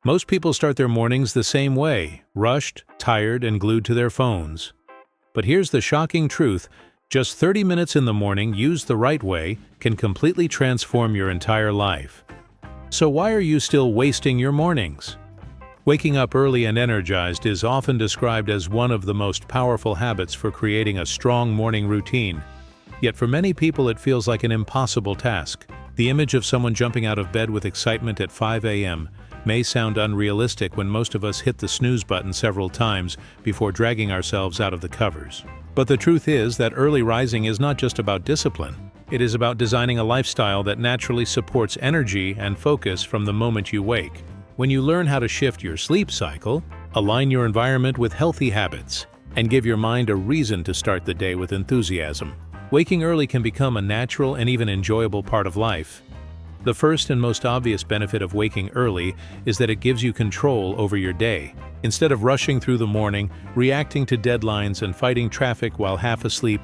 Most people start their mornings the same way, rushed, tired, and glued to their phones. But here's the shocking truth: just 30 minutes in the morning, used the right way, can completely transform your entire life. So why are you still wasting your mornings? Waking up early and energized is often described as one of the most powerful habits for creating a strong morning routine. Yet for many people it feels like an impossible task. The image of someone jumping out of bed with excitement at 5 a.m. may sound unrealistic when most of us hit the snooze button several times before dragging ourselves out of the covers. But the truth is that early rising is not just about discipline. It is about designing a lifestyle that naturally supports energy and focus from the moment you wake. When you learn how to shift your sleep cycle, align your environment with healthy habits, and give your mind a reason to start the day with enthusiasm, waking early can become a natural and even enjoyable part of life. The first and most obvious benefit of waking early is that it gives you control over your day. Instead of rushing through the morning, reacting to deadlines, and fighting traffic while half asleep,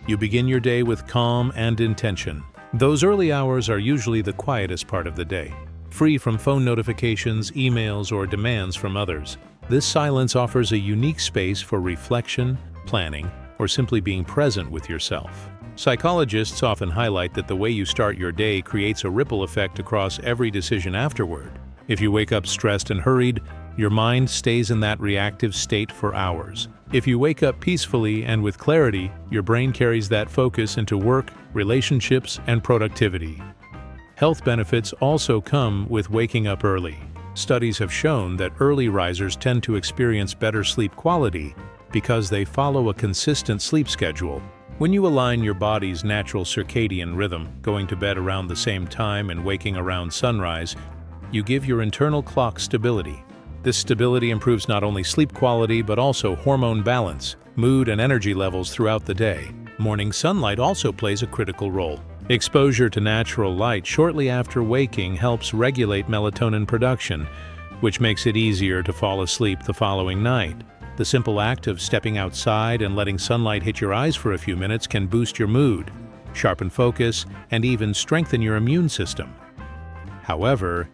you begin your day with calm and intention. Those early hours are usually the quietest part of the day, free from phone notifications, emails, or demands from others. This silence offers a unique space for reflection, planning, or simply being present with yourself. Psychologists often highlight that the way you start your day creates a ripple effect across every decision afterward. If you wake up stressed and hurried, your mind stays in that reactive state for hours. If you wake up peacefully and with clarity, your brain carries that focus into work, relationships, and productivity. Health benefits also come with waking up early. Studies have shown that early risers tend to experience better sleep quality because they follow a consistent sleep schedule. When you align your body's natural circadian rhythm, going to bed around the same time and waking around sunrise, you give your internal clock stability. This stability improves not only sleep quality but also hormone balance, mood, and energy levels throughout the day. Morning sunlight also plays a critical role. Exposure to natural light shortly after waking helps regulate melatonin production, which makes it easier to fall asleep the following night. The simple act of stepping outside and letting sunlight hit your eyes for a few minutes can boost your mood, sharpen focus, and even strengthen your immune system. However,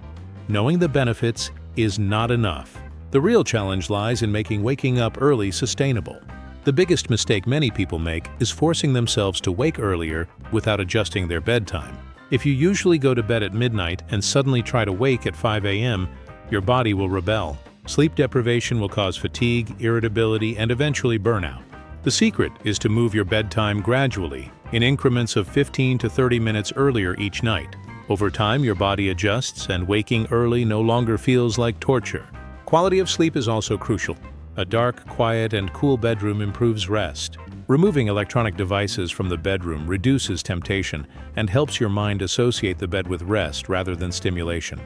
knowing the benefits is not enough. The real challenge lies in making waking up early sustainable. The biggest mistake many people make is forcing themselves to wake earlier without adjusting their bedtime. If you usually go to bed at midnight and suddenly try to wake at 5 a.m., your body will rebel. Sleep deprivation will cause fatigue, irritability, and eventually burnout. The secret is to move your bedtime gradually, in increments of 15 to 30 minutes earlier each night. Over time, your body adjusts, and waking early no longer feels like torture. Quality of sleep is also crucial. A dark, quiet, and cool bedroom improves rest. Removing electronic devices from the bedroom reduces temptation and helps your mind associate the bed with rest rather than stimulation.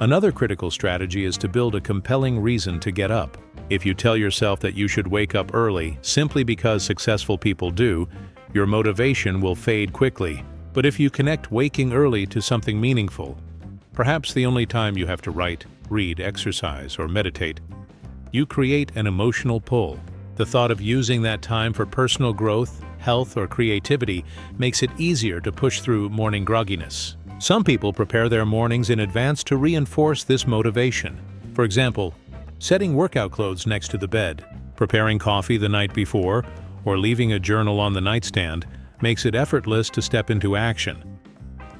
Another critical strategy is to build a compelling reason to get up. If you tell yourself that you should wake up early simply because successful people do, your motivation will fade quickly. But if you connect waking early to something meaningful, perhaps the only time you have to write, read, exercise, or meditate, you create an emotional pull. The thought of using that time for personal growth, health, or creativity makes it easier to push through morning grogginess. Some people prepare their mornings in advance to reinforce this motivation. For example, setting workout clothes next to the bed, preparing coffee the night before, or leaving a journal on the nightstand makes it effortless to step into action.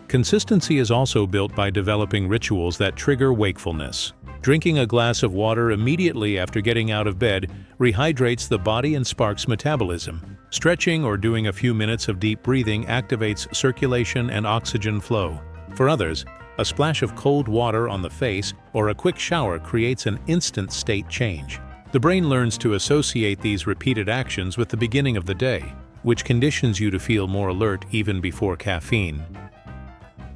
Consistency is also built by developing rituals that trigger wakefulness. Drinking a glass of water immediately after getting out of bed rehydrates the body and sparks metabolism. Stretching or doing a few minutes of deep breathing activates circulation and oxygen flow. For others, a splash of cold water on the face or a quick shower creates an instant state change. The brain learns to associate these repeated actions with the beginning of the day, which conditions you to feel more alert even before caffeine.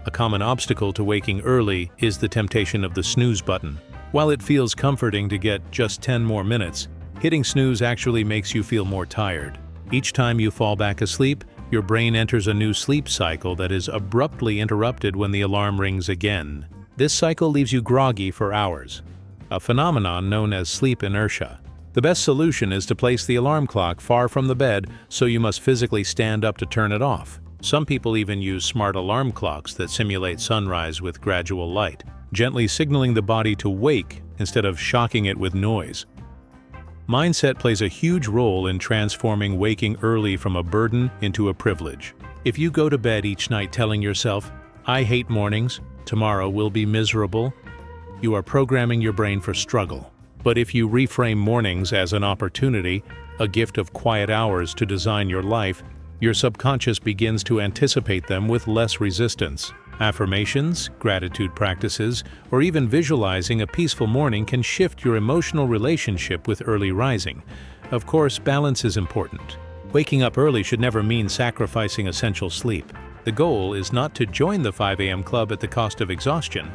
A common obstacle to waking early is the temptation of the snooze button. While it feels comforting to get just 10 more minutes, hitting snooze actually makes you feel more tired. Each time you fall back asleep, your brain enters a new sleep cycle that is abruptly interrupted when the alarm rings again. This cycle leaves you groggy for hours, a phenomenon known as sleep inertia. The best solution is to place the alarm clock far from the bed, so you must physically stand up to turn it off. Some people even use smart alarm clocks that simulate sunrise with gradual light. gently signaling the body to wake instead of shocking it with noise. Mindset plays a huge role in transforming waking early from a burden into a privilege. If you go to bed each night telling yourself, "I hate mornings, tomorrow will be miserable," you are programming your brain for struggle. But if you reframe mornings as an opportunity, a gift of quiet hours to design your life, your subconscious begins to anticipate them with less resistance. Affirmations, gratitude practices, or even visualizing a peaceful morning can shift your emotional relationship with early rising. Of course, balance is important. Waking up early should never mean sacrificing essential sleep. The goal is not to join the 5 a.m. club at the cost of exhaustion,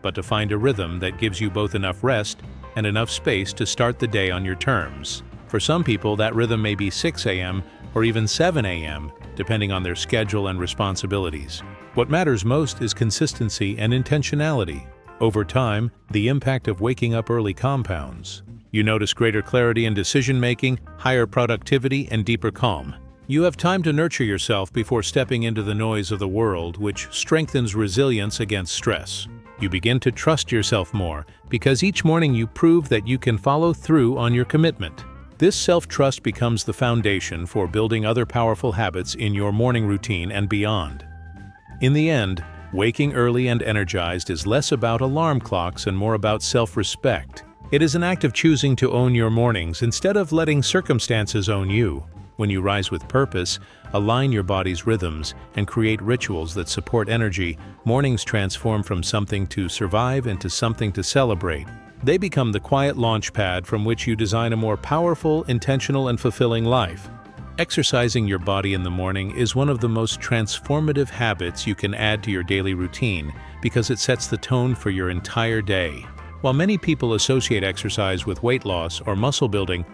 but to find a rhythm that gives you both enough rest and enough space to start the day on your terms. For some people, that rhythm may be 6 a.m. or even 7 a.m., depending on their schedule and responsibilities. What matters most is consistency and intentionality. Over time, the impact of waking up early compounds. You notice greater clarity in decision-making, higher productivity, and deeper calm. You have time to nurture yourself before stepping into the noise of the world, which strengthens resilience against stress. You begin to trust yourself more because each morning you prove that you can follow through on your commitment. This self-trust becomes the foundation for building other powerful habits in your morning routine and beyond. In the end, waking early and energized is less about alarm clocks and more about self-respect. It is an act of choosing to own your mornings instead of letting circumstances own you. When you rise with purpose, align your body's rhythms, and create rituals that support energy, mornings transform from something to survive into something to celebrate. They become the quiet launch pad from which you design a more powerful, intentional, and fulfilling life. Exercising your body in the morning is one of the most transformative habits you can add to your daily routine because it sets the tone for your entire day. While many people associate exercise with weight loss or muscle building,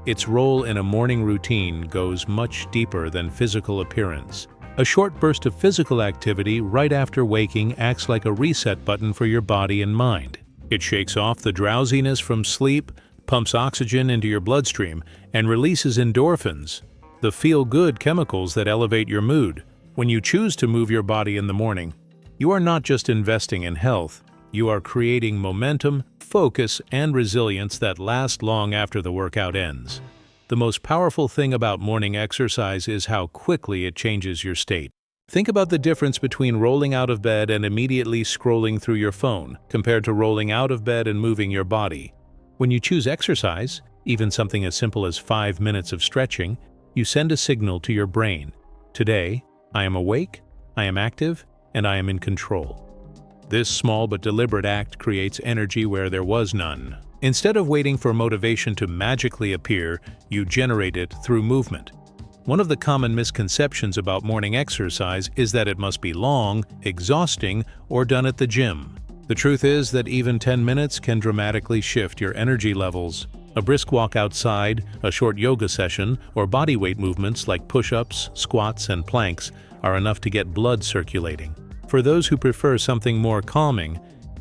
its role in a morning routine goes much deeper than physical appearance. A short burst of physical activity right after waking acts like a reset button for your body and mind. It shakes off the drowsiness from sleep, pumps oxygen into your bloodstream, and releases endorphins, the feel-good chemicals that elevate your mood. When you choose to move your body in the morning, you are not just investing in health, you are creating momentum, focus, and resilience that last long after the workout ends. The most powerful thing about morning exercise is how quickly it changes your state. Think about the difference between rolling out of bed and immediately scrolling through your phone, compared to rolling out of bed and moving your body. When you choose exercise, even something as simple as 5 minutes of stretching, you send a signal to your brain. Today, I am awake, I am active, and I am in control. This small but deliberate act creates energy where there was none. Instead of waiting for motivation to magically appear, you generate it through movement. One of the common misconceptions about morning exercise is that it must be long, exhausting, or done at the gym. The truth is that even 10 minutes can dramatically shift your energy levels. A brisk walk outside, a short yoga session, or body weight movements like push-ups, squats, and planks are enough to get blood circulating. For those who prefer something more calming,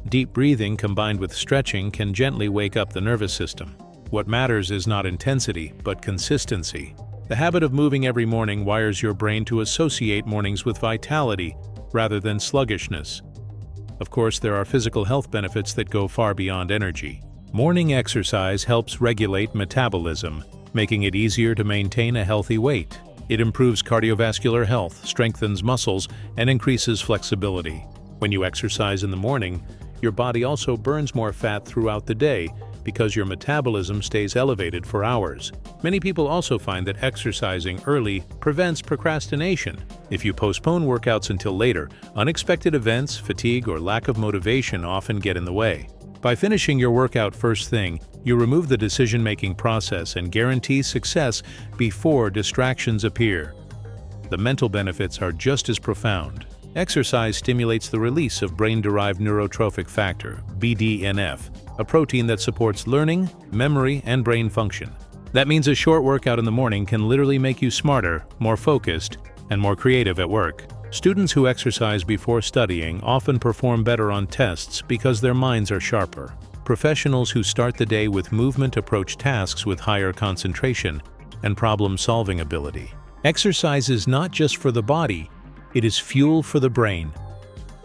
deep breathing combined with stretching can gently wake up the nervous system. What matters is not intensity, but consistency. The habit of moving every morning wires your brain to associate mornings with vitality rather than sluggishness. Of course, there are physical health benefits that go far beyond energy. Morning exercise helps regulate metabolism, making it easier to maintain a healthy weight. It improves cardiovascular health, strengthens muscles, and increases flexibility. When you exercise in the morning, your body also burns more fat throughout the day because your metabolism stays elevated for hours. Many people also find that exercising early prevents procrastination. If you postpone workouts until later, unexpected events, fatigue, or lack of motivation often get in the way. By finishing your workout first thing, you remove the decision-making process and guarantee success before distractions appear. The mental benefits are just as profound. Exercise stimulates the release of brain-derived neurotrophic factor, BDNF, a protein that supports learning, memory, and brain function. That means a short workout in the morning can literally make you smarter, more focused, and more creative at work. Students who exercise before studying often perform better on tests because their minds are sharper. Professionals who start the day with movement approach tasks with higher concentration and problem-solving ability. Exercise is not just for the body, it is fuel for the brain.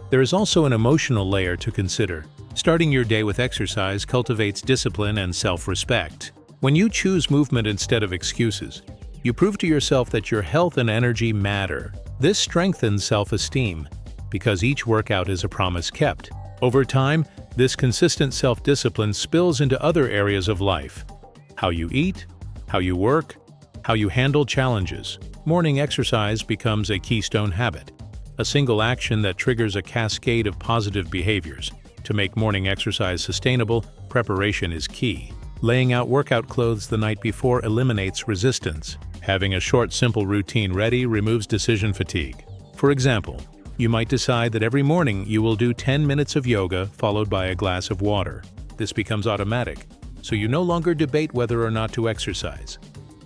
There is also an emotional layer to consider. Starting your day with exercise cultivates discipline and self-respect. When you choose movement instead of excuses, you prove to yourself that your health and energy matter. This strengthens self-esteem, because each workout is a promise kept. Over time, this consistent self-discipline spills into other areas of life: how you eat, how you work, how you handle challenges. Morning exercise becomes a keystone habit, a single action that triggers a cascade of positive behaviors. To make morning exercise sustainable, preparation is key. Laying out workout clothes the night before eliminates resistance. Having a short, simple routine ready removes decision fatigue. For example, you might decide that every morning you will do 10 minutes of yoga followed by a glass of water. This becomes automatic, so you no longer debate whether or not to exercise.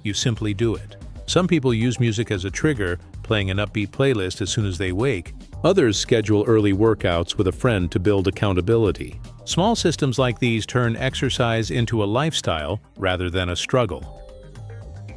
You simply do it. Some people use music as a trigger, playing an upbeat playlist as soon as they wake. Others schedule early workouts with a friend to build accountability. Small systems like these turn exercise into a lifestyle rather than a struggle.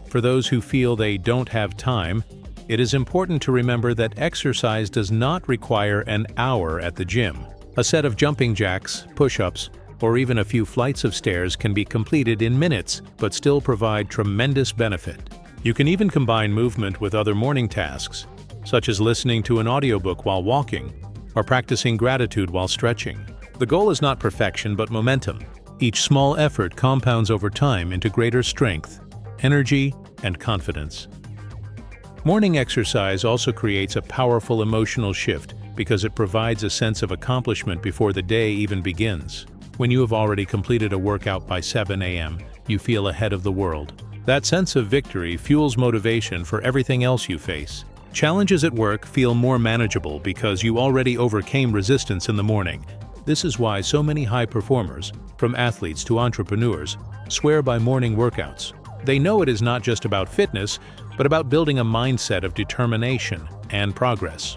For those who feel they don't have time, it is important to remember that exercise does not require an hour at the gym. A set of jumping jacks, push-ups, or even a few flights of stairs can be completed in minutes but still provide tremendous benefit. You can even combine movement with other morning tasks, such as listening to an audiobook while walking or practicing gratitude while stretching. The goal is not perfection but momentum. Each small effort compounds over time into greater strength, energy, and confidence. Morning exercise also creates a powerful emotional shift because it provides a sense of accomplishment before the day even begins. When you have already completed a workout by 7 a.m., you feel ahead of the world. That sense of victory fuels motivation for everything else you face. Challenges at work feel more manageable because you already overcame resistance in the morning. This is why so many high performers, from athletes to entrepreneurs, swear by morning workouts. They know it is not just about fitness, but about building a mindset of determination and progress.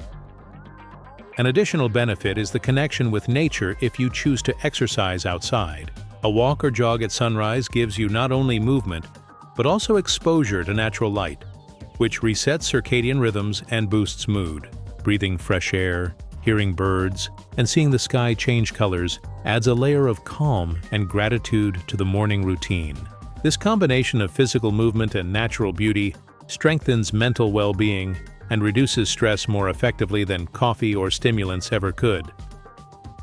An additional benefit is the connection with nature if you choose to exercise outside. A walk or jog at sunrise gives you not only movement, but also exposure to natural light, which resets circadian rhythms and boosts mood. Breathing fresh air, hearing birds, and seeing the sky change colors adds a layer of calm and gratitude to the morning routine. This combination of physical movement and natural beauty strengthens mental well-being and reduces stress more effectively than coffee or stimulants ever could.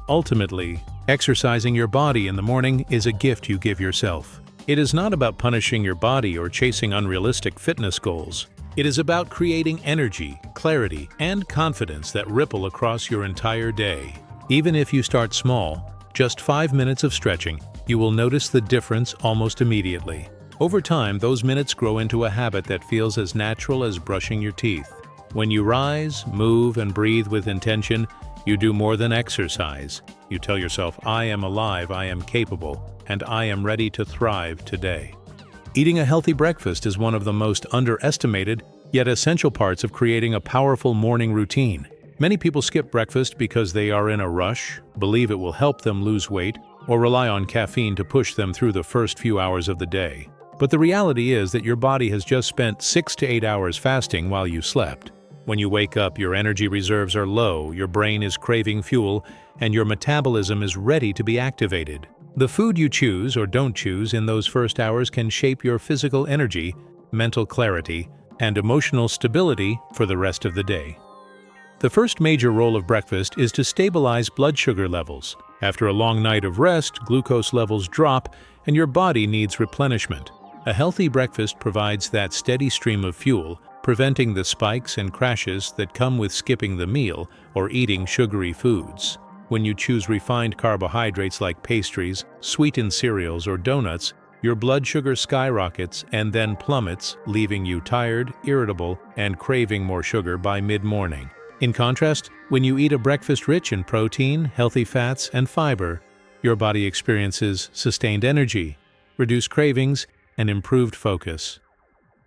Ultimately, exercising your body in the morning is a gift you give yourself. It is not about punishing your body or chasing unrealistic fitness goals. It is about creating energy, clarity, and confidence that ripple across your entire day. Even if you start small, just 5 minutes of stretching, you will notice the difference almost immediately. Over time, those minutes grow into a habit that feels as natural as brushing your teeth. When you rise, move, and breathe with intention, you do more than exercise. You tell yourself, "I am alive, I am capable, and I am ready to thrive today." Eating a healthy breakfast is one of the most underestimated, yet essential parts of creating a powerful morning routine. Many people skip breakfast because they are in a rush, believe it will help them lose weight, or rely on caffeine to push them through the first few hours of the day. But the reality is that your body has just spent 6 to 8 hours fasting while you slept. When you wake up, your energy reserves are low, your brain is craving fuel, and your metabolism is ready to be activated. The food you choose or don't choose in those first hours can shape your physical energy, mental clarity, and emotional stability for the rest of the day. The first major role of breakfast is to stabilize blood sugar levels. After a long night of rest, glucose levels drop, and your body needs replenishment. A healthy breakfast provides that steady stream of fuel, preventing the spikes and crashes that come with skipping the meal or eating sugary foods. When you choose refined carbohydrates like pastries, sweetened cereals, or donuts, your blood sugar skyrockets and then plummets, leaving you tired, irritable, and craving more sugar by mid-morning. In contrast, when you eat a breakfast rich in protein, healthy fats, and fiber, your body experiences sustained energy, reduced cravings, and improved focus.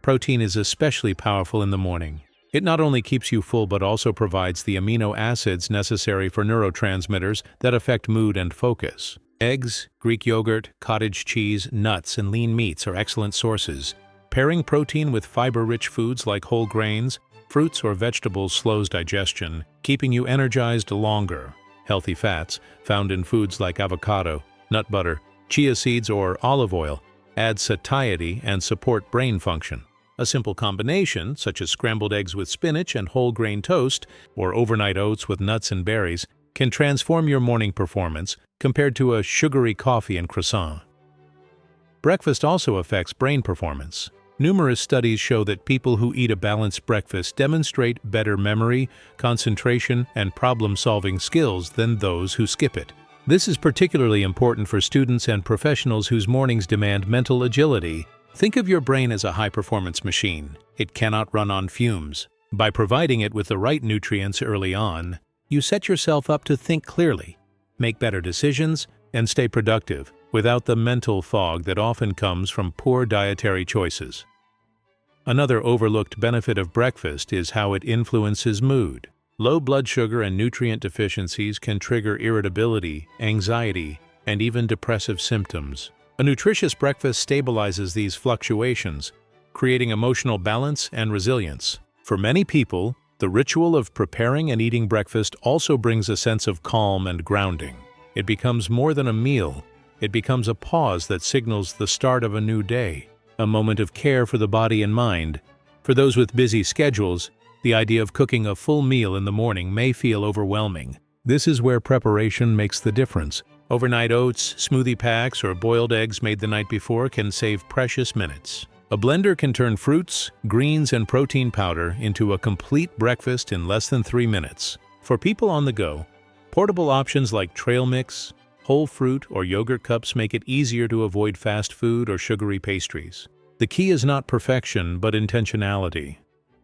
Protein is especially powerful in the morning. It not only keeps you full but also provides the amino acids necessary for neurotransmitters that affect mood and focus. Eggs, Greek yogurt, cottage cheese, nuts, and lean meats are excellent sources. Pairing protein with fiber-rich foods like whole grains, fruits, or vegetables slows digestion, keeping you energized longer. Healthy fats, found in foods like avocado, nut butter, chia seeds, or olive oil, add satiety and support brain function. A simple combination, such as scrambled eggs with spinach and whole grain toast, or overnight oats with nuts and berries, can transform your morning performance compared to a sugary coffee and croissant. Breakfast also affects brain performance. Numerous studies show that people who eat a balanced breakfast demonstrate better memory, concentration, and problem-solving skills than those who skip it. This is particularly important for students and professionals whose mornings demand mental agility. Think of your brain as a high-performance machine. It cannot run on fumes. By providing it with the right nutrients early on, you set yourself up to think clearly, make better decisions, and stay productive without the mental fog that often comes from poor dietary choices. Another overlooked benefit of breakfast is how it influences mood. Low blood sugar and nutrient deficiencies can trigger irritability, anxiety, and even depressive symptoms. A nutritious breakfast stabilizes these fluctuations, creating emotional balance and resilience. For many people, the ritual of preparing and eating breakfast also brings a sense of calm and grounding. It becomes more than a meal. It becomes a pause that signals the start of a new day, a moment of care for the body and mind. For those with busy schedules, the idea of cooking a full meal in the morning may feel overwhelming. This is where preparation makes the difference. Overnight oats, smoothie packs, or boiled eggs made the night before can save precious minutes. A blender can turn fruits, greens, and protein powder into a complete breakfast in less than 3 minutes. For people on the go, portable options like trail mix, whole fruit, or yogurt cups make it easier to avoid fast food or sugary pastries. The key is not perfection, but intentionality,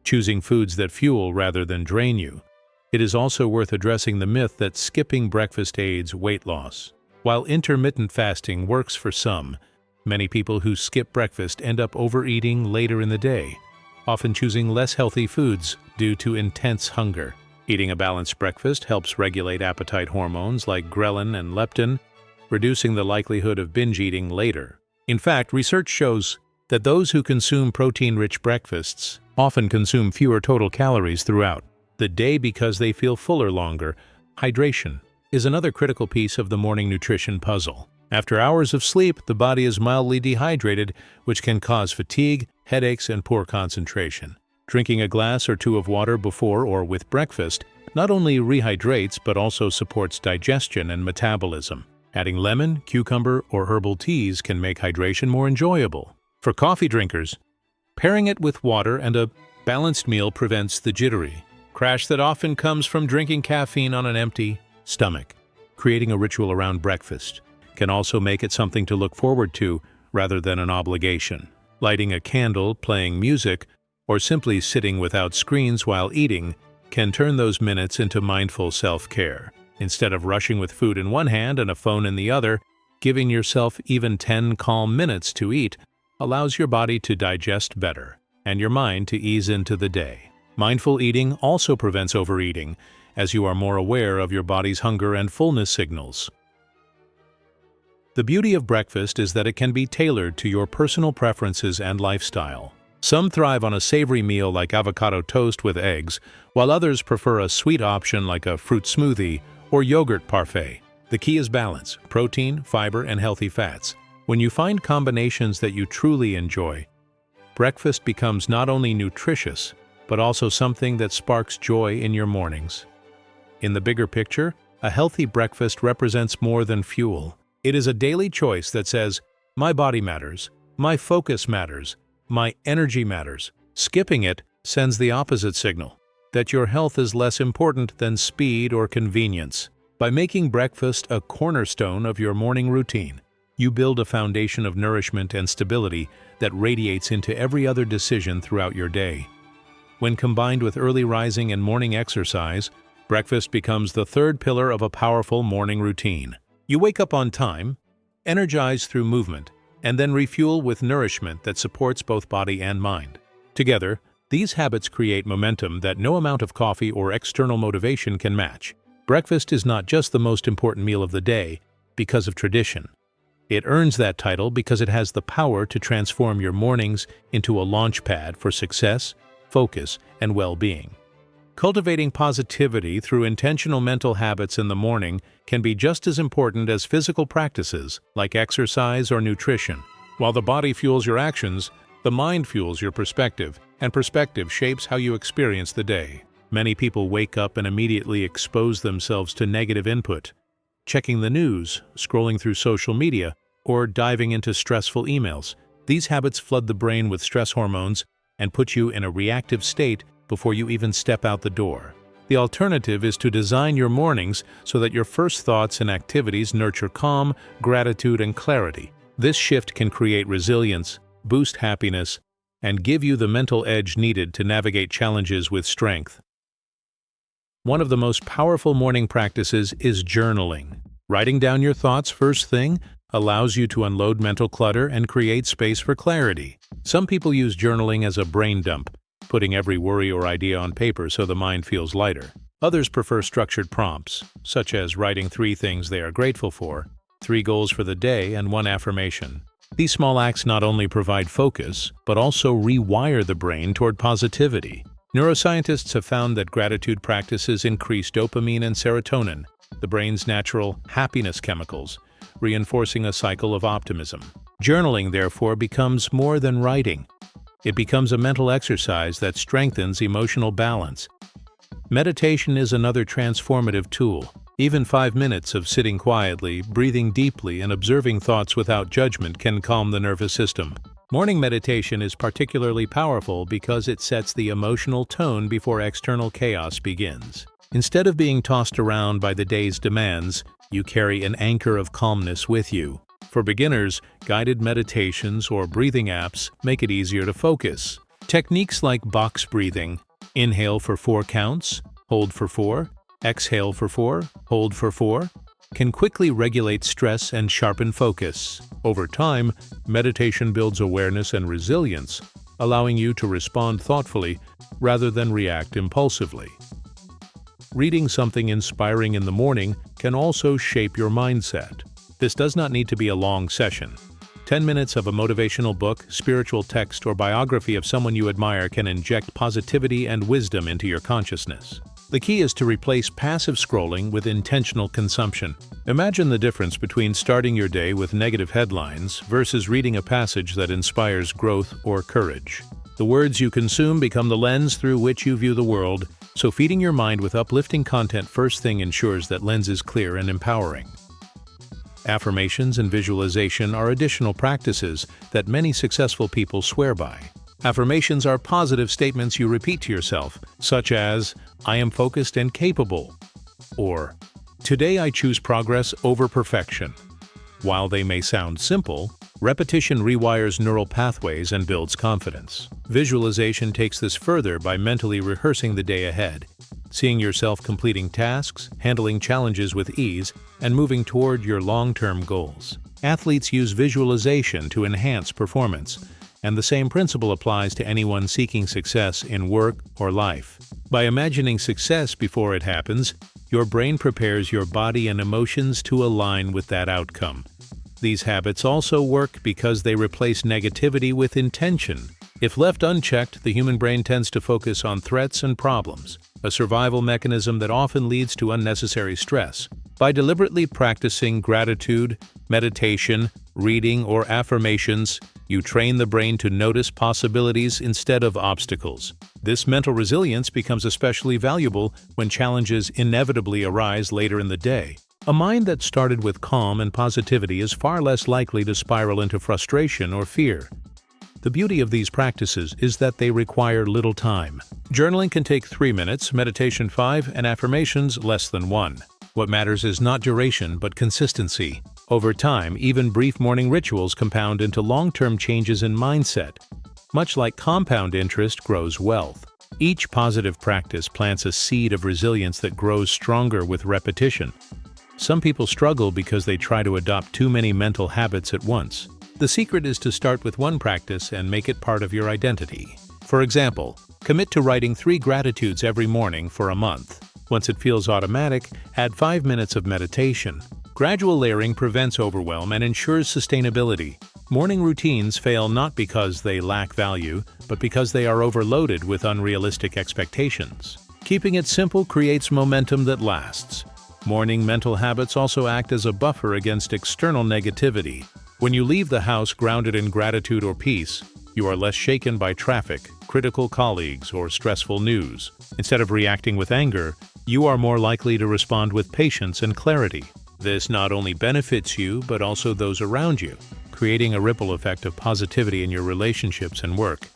choosing foods that fuel rather than drain you. It is also worth addressing the myth that skipping breakfast aids weight loss. While intermittent fasting works for some, many people who skip breakfast end up overeating later in the day, often choosing less healthy foods due to intense hunger. Eating a balanced breakfast helps regulate appetite hormones like ghrelin and leptin, reducing the likelihood of binge eating later. In fact, research shows that those who consume protein-rich breakfasts often consume fewer total calories throughout the day because they feel fuller longer. Hydration is another critical piece of the morning nutrition puzzle. After hours of sleep, the body is mildly dehydrated, which can cause fatigue, headaches, and poor concentration. Drinking a glass or two of water before or with breakfast not only rehydrates but also supports digestion and metabolism. Adding lemon, cucumber, or herbal teas can make hydration more enjoyable. For coffee drinkers, pairing it with water and a balanced meal prevents the jittery crash that often comes from drinking caffeine on an empty stomach. Creating a ritual around breakfast can also make it something to look forward to rather than an obligation. Lighting a candle, playing music, or simply sitting without screens while eating can turn those minutes into mindful self-care. Instead of rushing with food in one hand and a phone in the other, giving yourself even 10 calm minutes to eat allows your body to digest better and your mind to ease into the day. Mindful eating also prevents overeating, as you are more aware of your body's hunger and fullness signals. The beauty of breakfast is that it can be tailored to your personal preferences and lifestyle. Some thrive on a savory meal like avocado toast with eggs, while others prefer a sweet option like a fruit smoothie or yogurt parfait. The key is balance, protein, fiber, and healthy fats. When you find combinations that you truly enjoy, breakfast becomes not only nutritious, but also something that sparks joy in your mornings. In the bigger picture, a healthy breakfast represents more than fuel. It is a daily choice that says, my body matters, my focus matters, my energy matters. Skipping it sends the opposite signal, that your health is less important than speed or convenience. By making breakfast a cornerstone of your morning routine, you build a foundation of nourishment and stability that radiates into every other decision throughout your day. When combined with early rising and morning exercise, breakfast becomes the third pillar of a powerful morning routine. You wake up on time, energize through movement, and then refuel with nourishment that supports both body and mind. Together, these habits create momentum that no amount of coffee or external motivation can match. Breakfast is not just the most important meal of the day because of tradition. It earns that title because it has the power to transform your mornings into a launch pad for success, focus, and well-being. Cultivating positivity through intentional mental habits in the morning can be just as important as physical practices like exercise or nutrition. While the body fuels your actions, the mind fuels your perspective, and perspective shapes how you experience the day. Many people wake up and immediately expose themselves to negative input, checking the news, scrolling through social media, or diving into stressful emails. These habits flood the brain with stress hormones and put you in a reactive state before you even step out the door. The alternative is to design your mornings so that your first thoughts and activities nurture calm, gratitude, and clarity. This shift can create resilience, boost happiness, and give you the mental edge needed to navigate challenges with strength. One of the most powerful morning practices is journaling. Writing down your thoughts first thing allows you to unload mental clutter and create space for clarity. Some people use journaling as a brain dump, putting every worry or idea on paper so the mind feels lighter. Others prefer structured prompts, such as writing 3 things they are grateful for, 3 goals for the day, and 1 affirmation. These small acts not only provide focus, but also rewire the brain toward positivity. Neuroscientists have found that gratitude practices increase dopamine and serotonin, the brain's natural happiness chemicals, reinforcing a cycle of optimism. Journaling, therefore, becomes more than writing. It becomes a mental exercise that strengthens emotional balance. Meditation is another transformative tool. Even 5 minutes of sitting quietly, breathing deeply, and observing thoughts without judgment can calm the nervous system. Morning meditation is particularly powerful because it sets the emotional tone before external chaos begins. Instead of being tossed around by the day's demands, you carry an anchor of calmness with you. For beginners, guided meditations or breathing apps make it easier to focus. Techniques like box breathing, inhale for 4 counts, hold for 4, exhale for 4, hold for 4, can quickly regulate stress and sharpen focus. Over time, meditation builds awareness and resilience, allowing you to respond thoughtfully rather than react impulsively. Reading something inspiring in the morning can also shape your mindset. This does not need to be a long session. 10 minutes of a motivational book, spiritual text, or biography of someone you admire can inject positivity and wisdom into your consciousness. The key is to replace passive scrolling with intentional consumption. Imagine the difference between starting your day with negative headlines versus reading a passage that inspires growth or courage. The words you consume become the lens through which you view the world, so feeding your mind with uplifting content first thing ensures that lens is clear and empowering. Affirmations and visualization are additional practices that many successful people swear by. Affirmations are positive statements you repeat to yourself, such as, "I am focused and capable," or "Today I choose progress over perfection." While they may sound simple, repetition rewires neural pathways and builds confidence. Visualization takes this further by mentally rehearsing the day ahead, seeing yourself completing tasks, handling challenges with ease, and moving toward your long-term goals. Athletes use visualization to enhance performance, and the same principle applies to anyone seeking success in work or life. By imagining success before it happens, your brain prepares your body and emotions to align with that outcome. These habits also work because they replace negativity with intention. If left unchecked, the human brain tends to focus on threats and problems, a survival mechanism that often leads to unnecessary stress. By deliberately practicing gratitude, meditation, reading, or affirmations, you train the brain to notice possibilities instead of obstacles. This mental resilience becomes especially valuable when challenges inevitably arise later in the day. A mind that started with calm and positivity is far less likely to spiral into frustration or fear. The beauty of these practices is that they require little time. Journaling can take 3 minutes, meditation 5, and affirmations less than 1. What matters is not duration, but consistency. Over time, even brief morning rituals compound into long-term changes in mindset. Much like compound interest grows wealth, each positive practice plants a seed of resilience that grows stronger with repetition. Some people struggle because they try to adopt too many mental habits at once. The secret is to start with one practice and make it part of your identity. For example, commit to writing 3 gratitudes every morning for a month. Once it feels automatic, add 5 minutes of meditation. Gradual layering prevents overwhelm and ensures sustainability. Morning routines fail not because they lack value, but because they are overloaded with unrealistic expectations. Keeping it simple creates momentum that lasts. Morning mental habits also act as a buffer against external negativity. When you leave the house grounded in gratitude or peace, you are less shaken by traffic, critical colleagues, or stressful news. Instead of reacting with anger, you are more likely to respond with patience and clarity. This not only benefits you, but also those around you, creating a ripple effect of positivity in your relationships and work.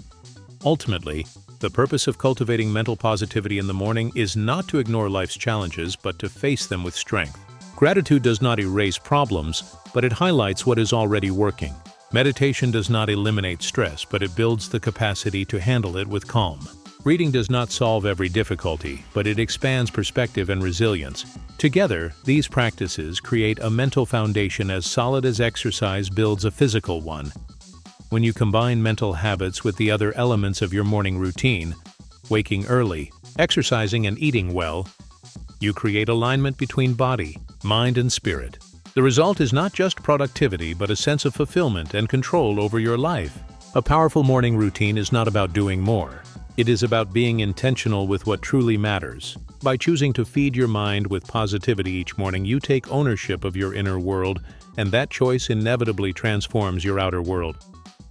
Ultimately, the purpose of cultivating mental positivity in the morning is not to ignore life's challenges, but to face them with strength. Gratitude does not erase problems, but it highlights what is already working. Meditation does not eliminate stress, but it builds the capacity to handle it with calm. Reading does not solve every difficulty, but it expands perspective and resilience. Together, these practices create a mental foundation as solid as exercise builds a physical one. When you combine mental habits with the other elements of your morning routine, waking early, exercising and eating well, you create alignment between body, mind, and spirit. The result is not just productivity, but a sense of fulfillment and control over your life. A powerful morning routine is not about doing more. It is about being intentional with what truly matters. By choosing to feed your mind with positivity each morning, you take ownership of your inner world, and that choice inevitably transforms your outer world.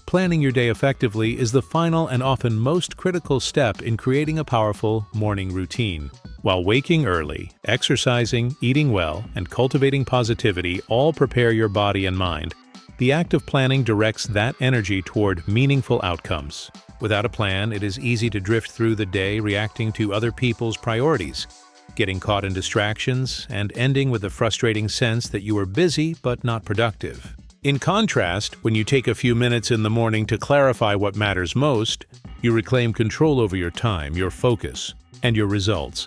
Planning your day effectively is the final and often most critical step in creating a powerful morning routine. While waking early, exercising, eating well, and cultivating positivity all prepare your body and mind, the act of planning directs that energy toward meaningful outcomes. Without a plan, it is easy to drift through the day reacting to other people's priorities, getting caught in distractions, and ending with a frustrating sense that you are busy but not productive. In contrast, when you take a few minutes in the morning to clarify what matters most, you reclaim control over your time, your focus, and your results.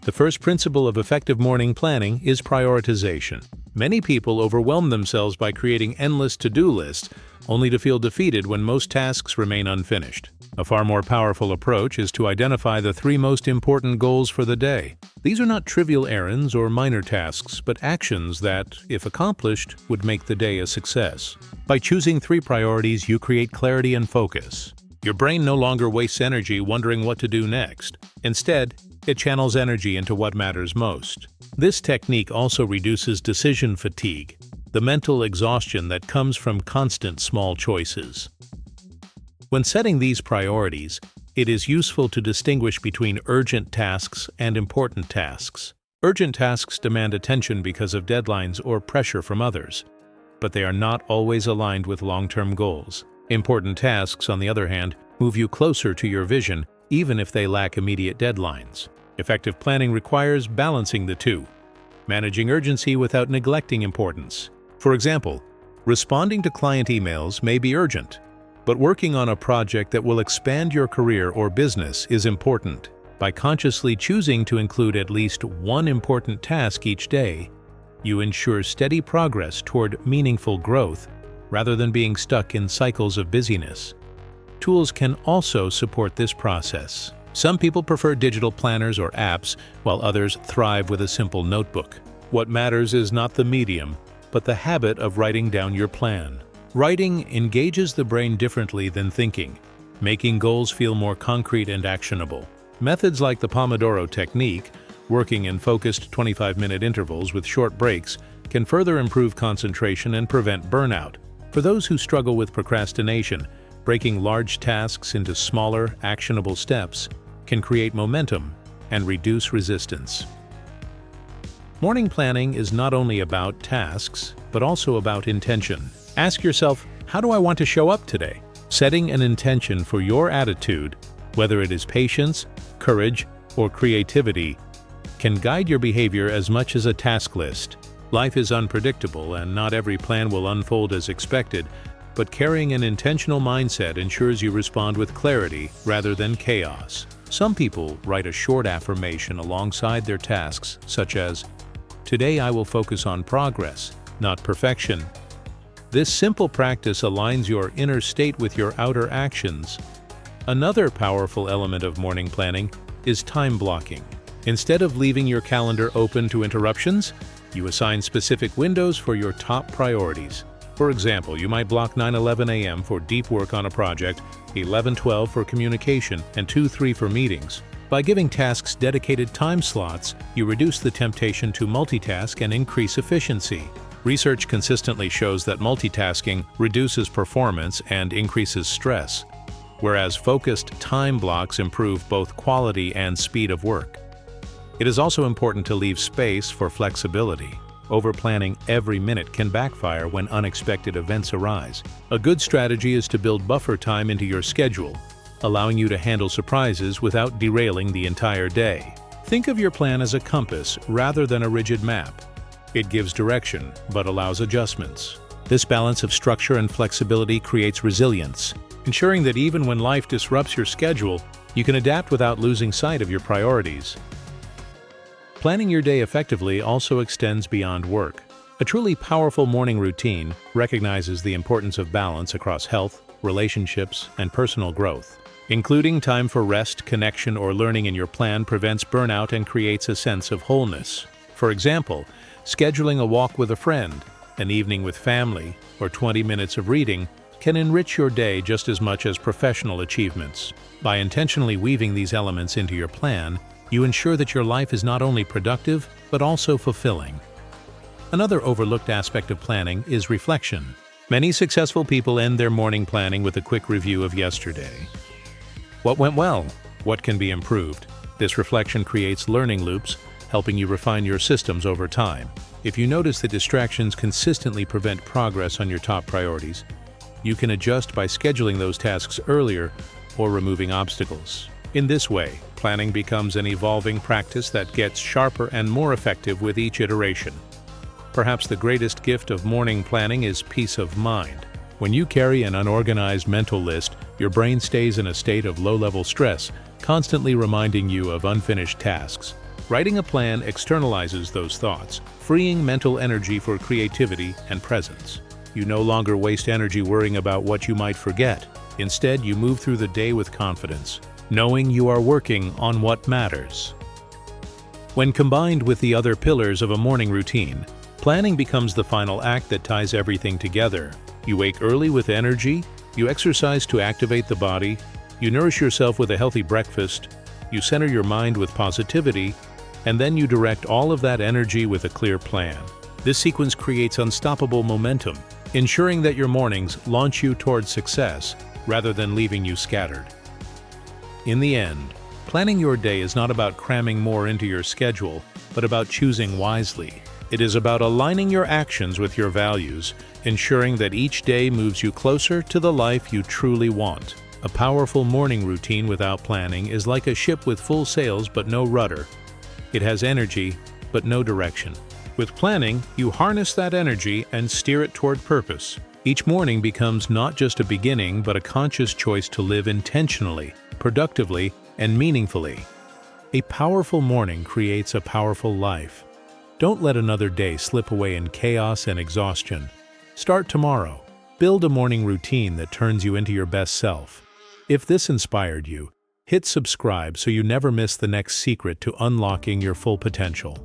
The first principle of effective morning planning is prioritization. Many people overwhelm themselves by creating endless to-do lists, only to feel defeated when most tasks remain unfinished. A far more powerful approach is to identify the 3 most important goals for the day. These are not trivial errands or minor tasks, but actions that, if accomplished, would make the day a success. By choosing 3 priorities, you create clarity and focus. Your brain no longer wastes energy wondering what to do next. Instead, it channels energy into what matters most. This technique also reduces decision fatigue, the mental exhaustion that comes from constant small choices. When setting these priorities, it is useful to distinguish between urgent tasks and important tasks. Urgent tasks demand attention because of deadlines or pressure from others, but they are not always aligned with long-term goals. Important tasks, on the other hand, move you closer to your vision, even if they lack immediate deadlines. Effective planning requires balancing the two, managing urgency without neglecting importance. For example, responding to client emails may be urgent, but working on a project that will expand your career or business is important. By consciously choosing to include at least one important task each day, you ensure steady progress toward meaningful growth rather than being stuck in cycles of busyness. Tools can also support this process. Some people prefer digital planners or apps, while others thrive with a simple notebook. What matters is not the medium, but the habit of writing down your plan. Writing engages the brain differently than thinking, making goals feel more concrete and actionable. Methods like the Pomodoro technique, working in focused 25-minute intervals with short breaks, can further improve concentration and prevent burnout. For those who struggle with procrastination, breaking large tasks into smaller, actionable steps can create momentum and reduce resistance. Morning planning is not only about tasks, but also about intention. Ask yourself, how do I want to show up today? Setting an intention for your attitude, whether it is patience, courage, or creativity, can guide your behavior as much as a task list. Life is unpredictable and not every plan will unfold as expected, but carrying an intentional mindset ensures you respond with clarity rather than chaos. Some people write a short affirmation alongside their tasks, such as, "Today I will focus on progress, not perfection." This simple practice aligns your inner state with your outer actions. Another powerful element of morning planning is time blocking. Instead of leaving your calendar open to interruptions, you assign specific windows for your top priorities. For example, you might block 9:11 a.m. for deep work on a project, 11:12 for communication, and 2:03 for meetings. By giving tasks dedicated time slots, you reduce the temptation to multitask and increase efficiency. Research consistently shows that multitasking reduces performance and increases stress, whereas focused time blocks improve both quality and speed of work. It is also important to leave space for flexibility. Overplanning every minute can backfire when unexpected events arise. A good strategy is to build buffer time into your schedule, allowing you to handle surprises without derailing the entire day. Think of your plan as a compass rather than a rigid map. It gives direction, but allows adjustments. This balance of structure and flexibility creates resilience, ensuring that even when life disrupts your schedule, you can adapt without losing sight of your priorities. Planning your day effectively also extends beyond work. A truly powerful morning routine recognizes the importance of balance across health, relationships, and personal growth. Including time for rest, connection, or learning in your plan prevents burnout and creates a sense of wholeness. For example, scheduling a walk with a friend, an evening with family, or 20 minutes of reading can enrich your day just as much as professional achievements. By intentionally weaving these elements into your plan, you ensure that your life is not only productive, but also fulfilling. Another overlooked aspect of planning is reflection. Many successful people end their morning planning with a quick review of yesterday. What went well? What can be improved? This reflection creates learning loops, helping you refine your systems over time. If you notice that distractions consistently prevent progress on your top priorities, you can adjust by scheduling those tasks earlier or removing obstacles. In this way, planning becomes an evolving practice that gets sharper and more effective with each iteration. Perhaps the greatest gift of morning planning is peace of mind. When you carry an unorganized mental list, your brain stays in a state of low-level stress, constantly reminding you of unfinished tasks. Writing a plan externalizes those thoughts, freeing mental energy for creativity and presence. You no longer waste energy worrying about what you might forget. Instead, you move through the day with confidence, knowing you are working on what matters. When combined with the other pillars of a morning routine, planning becomes the final act that ties everything together. You wake early with energy, you exercise to activate the body, you nourish yourself with a healthy breakfast, you center your mind with positivity, and then you direct all of that energy with a clear plan. This sequence creates unstoppable momentum, ensuring that your mornings launch you towards success rather than leaving you scattered. In the end, planning your day is not about cramming more into your schedule, but about choosing wisely. It is about aligning your actions with your values, ensuring that each day moves you closer to the life you truly want. A powerful morning routine without planning is like a ship with full sails but no rudder. It has energy, but no direction. With planning, you harness that energy and steer it toward purpose. Each morning becomes not just a beginning, but a conscious choice to live intentionally, productively, and meaningfully. A powerful morning creates a powerful life. Don't let another day slip away in chaos and exhaustion. Start tomorrow. Build a morning routine that turns you into your best self. If this inspired you, hit subscribe so you never miss the next secret to unlocking your full potential.